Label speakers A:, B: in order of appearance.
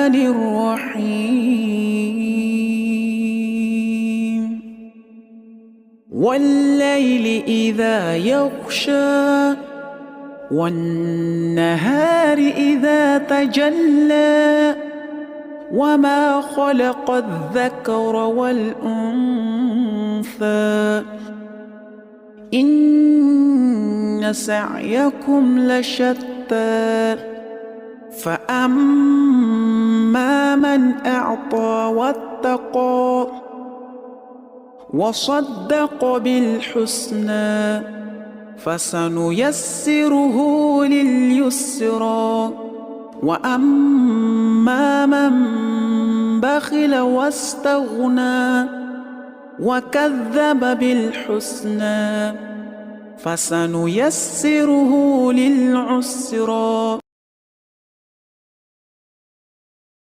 A: الرحيم والليل إذا يغشى والنهار إذا تجلى وما خلق الذكر والأنثى إن سعيكم لشتى فأما من أعطى واتقى وصدق بالحسنى فسنيسره لليسرى وأما من بخل واستغنى وكذب بالحسنى فسنيسره للعسرى